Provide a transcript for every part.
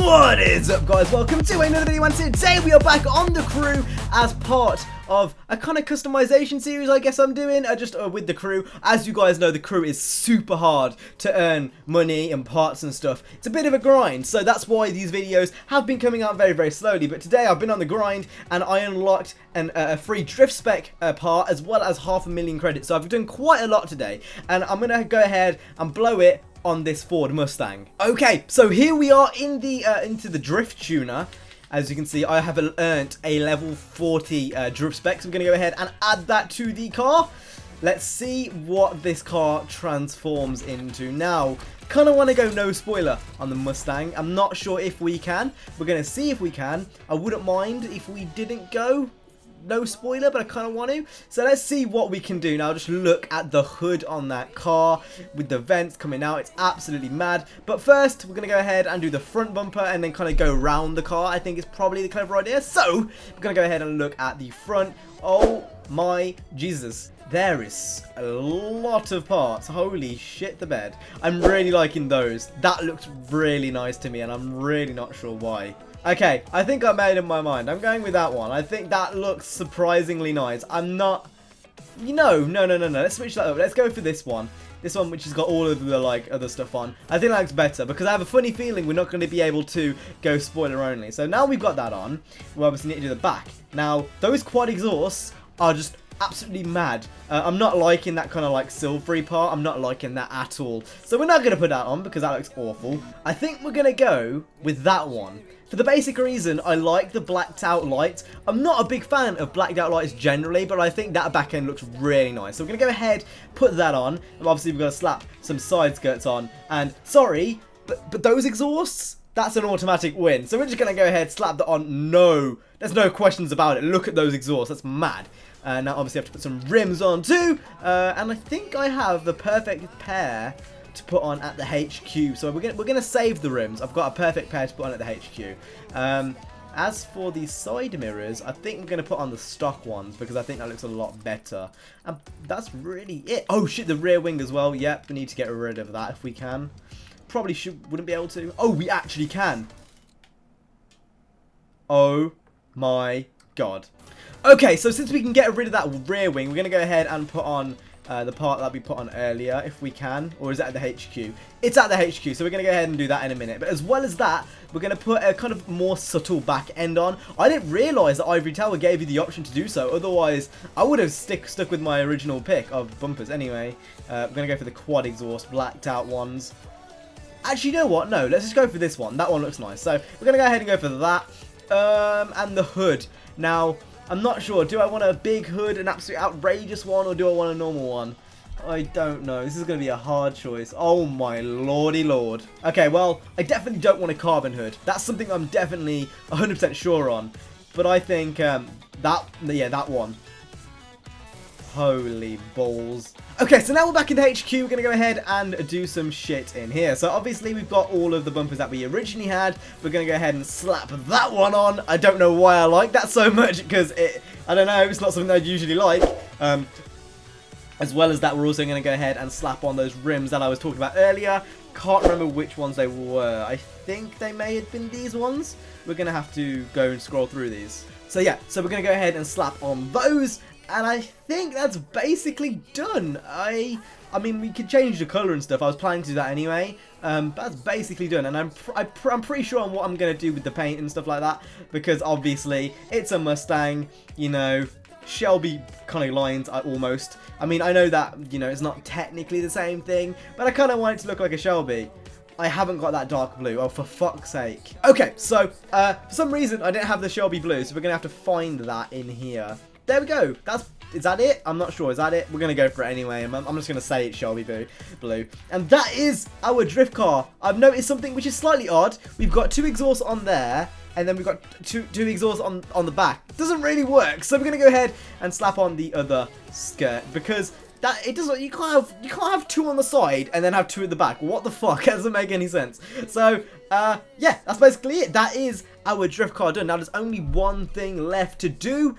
What is up, guys? Welcome to another video, and today we are back on the crew as part of a kind of customization series I guess I'm doing with the crew. As you guys know, the crew is super hard to earn money and parts and stuff. It's a bit of a grind, so that's why these videos have been coming out very slowly. But today I've been on the grind and I unlocked a free drift spec part as well as 500,000 credits. So I've done quite a lot today, and I'm gonna go ahead and blow it on this Ford Mustang. Okay, so here we are in the into the drift tuner. As you can see, I have earned a level 40 drift spec, so I'm gonna go ahead and add that to the car. Let's see what this car transforms into. Now, kind of want to go no spoiler on the Mustang. I'm not sure if we can. We're gonna see if we can. I wouldn't mind if we didn't go no spoiler, but I kind of want to. So let's see what we can do now. Just look at the hood on that car with the vents coming out. It's absolutely mad. But first, we're going to go ahead and do the front bumper and then kind of go around the car. I think it's probably the clever idea. So we're going to go ahead and look at the front. Oh my Jesus. There is a lot of parts. Holy shit, the bed. I'm really liking those. That looks really nice to me, and I'm really not sure why. Okay, I think I made up my mind. I'm going with that one. I think that looks surprisingly nice. I'm not... No. Let's switch that up. Let's go for this one. This one which has got all of the, like, other stuff on. I think that looks better because I have a funny feeling we're not going to be able to go spoiler only. So now we've got that on, we obviously need to do the back. Now, those quad exhausts are just absolutely mad. I'm not liking that kind of like silvery part. I'm not liking that at all. So we're not going to put that on because that looks awful. I think we're going to go with that one. For the basic reason, I like the blacked out lights. I'm not a big fan of blacked out lights generally, but I think that back end looks really nice. So we're going to go ahead, put that on. And obviously we're going to slap some side skirts on. And sorry, but those exhausts, that's an automatic win. So we're just going to go ahead, slap that on. No, there's no questions about it. Look at those exhausts. That's mad. Now obviously I have to put some rims on too. And I think I have the perfect pair to put on at the HQ. So we're gonna save the rims. I've got a perfect pair to put on at the HQ. As for the side mirrors, I think we're gonna put on the stock ones because I think that looks a lot better. And that's really it. Oh shit, the rear wing as well. Yep, we need to get rid of that if we can. Probably wouldn't be able to. Oh, we actually can. Oh my god. Okay, so since we can get rid of that rear wing, we're going to go ahead and put on the part that we put on earlier, if we can. Or is it at the HQ? It's at the HQ, so we're going to go ahead and do that in a minute. But as well as that, we're going to put a kind of more subtle back end on. I didn't realise that Ivory Tower gave you the option to do so. Otherwise, I would have stuck with my original pick of bumpers. Anyway, we're going to go for the quad exhaust, blacked out ones. Actually, you know what? No, let's just go for this one. That one looks nice. So we're going to go ahead and go for that. And the hood. Now, I'm not sure. Do I want a big hood, an absolute outrageous one, or do I want a normal one? I don't know. This is going to be a hard choice. Oh my lordy lord. Okay, well, I definitely don't want a carbon hood. That's something I'm definitely 100% sure on. But I think that one. Holy balls. Okay, so now we're back in the HQ. We're going to go ahead and do some shit in here. So obviously we've got all of the bumpers that we originally had. We're going to go ahead and slap that one on. I don't know why I like that so much because I don't know, it's not something I'd usually like. As well as that, we're also going to go ahead and slap on those rims that I was talking about earlier. Can't remember which ones they were. I think they may have been these ones. We're going to have to go and scroll through these. So yeah, so we're going to go ahead and slap on those. And I think that's basically done. I mean, we could change the colour and stuff. I was planning to do that anyway. But that's basically done. And I'm pretty sure on what I'm going to do with the paint and stuff like that. Because obviously, it's a Mustang, you know, Shelby kind of lines almost. I mean, I know that, you know, it's not technically the same thing. But I kind of want it to look like a Shelby. I haven't got that dark blue. Oh, for fuck's sake. Okay, so for some reason, I didn't have the Shelby blue. So we're going to have to find that in here. There we go. Is that it? I'm not sure. Is that it? We're going to go for it anyway. I'm just going to say it's Shelby Blue. And that is our drift car. I've noticed something which is slightly odd. We've got two exhausts on there. And then we've got two exhausts on the back. Doesn't really work. So we're going to go ahead and slap on the other skirt. Because it doesn't. You can't have two on the side and then have two at the back. What the fuck? That doesn't make any sense. So, yeah. That's basically it. That is our drift car done. Now, there's only one thing left to do.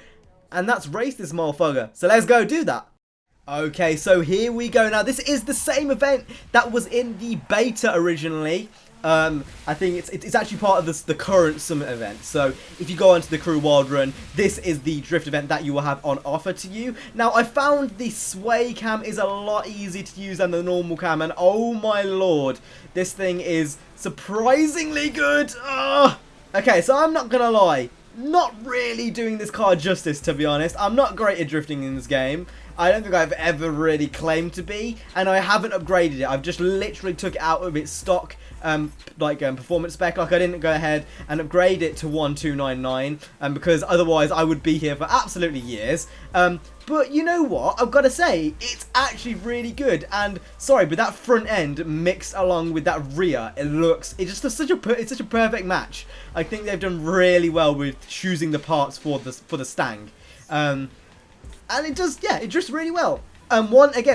And that's race this motherfucker. So let's go do that. Okay, so here we go. Now, this is the same event that was in the beta originally. I think it's actually part of the current summit event. So if you go onto the crew wild run, this is the drift event that you will have on offer to you. Now I found the sway cam is a lot easier to use than the normal cam, and oh my lord, this thing is surprisingly good. Okay, so I'm not gonna lie, not really doing this car justice, to be honest. I'm not great at drifting in this game. I don't think I've ever really claimed to be, and I haven't upgraded it. I've just literally took it out of its stock performance spec. Like, I didn't go ahead and upgrade it to 1299, because otherwise I would be here for absolutely years. But you know what? I've got to say, it's actually really good. And sorry, but that front end mixed along with that rear, it's just such a perfect match. I think they've done really well with choosing the parts for the Stang. And it does, yeah, it drifts really well. One tip,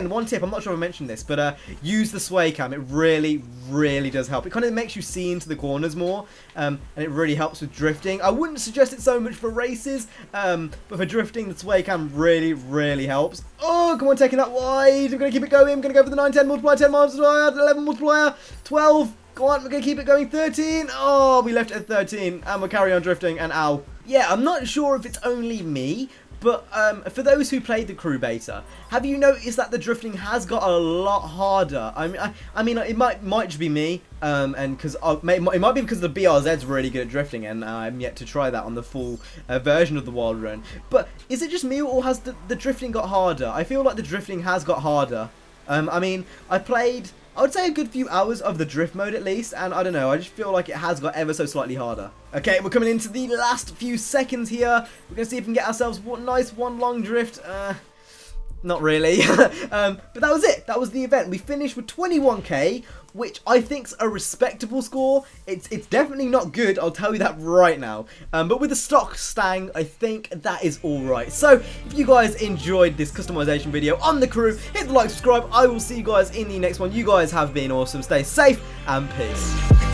I'm not sure if I mentioned this, but use the sway cam. It really, really does help. It kind of makes you see into the corners more, and it really helps with drifting. I wouldn't suggest it so much for races, but for drifting, the sway cam really, really helps. Oh, come on, taking that wide. I'm going to keep it going. I'm going to go for the 9, 10 multiplier, 10 multiplier, 11 multiplier, 12. Go on, we're going to keep it going. 13. Oh, we left it at 13, and we'll carry on drifting, and ow. Yeah, I'm not sure if it's only me, but for those who played the crew beta, have you noticed that the drifting has got a lot harder? I mean, it might just be me, and because it might be because the BRZ's really good at drifting, and I'm yet to try that on the full version of the wild run. But is it just me, or has the drifting got harder? I feel like the drifting has got harder. I mean, I played, I would say, a good few hours of the drift mode at least, and I don't know, I just feel like it has got ever so slightly harder. Okay, we're coming into the last few seconds here. We're going to see if we can get ourselves one nice long drift. Not really. But that was it. That was the event. We finished with 21k, which I think's a respectable score. It's definitely not good, I'll tell you that right now. But with the stock Stang, I think that is alright. So, if you guys enjoyed this customization video on the crew, hit the like, subscribe. I will see you guys in the next one. You guys have been awesome. Stay safe and peace.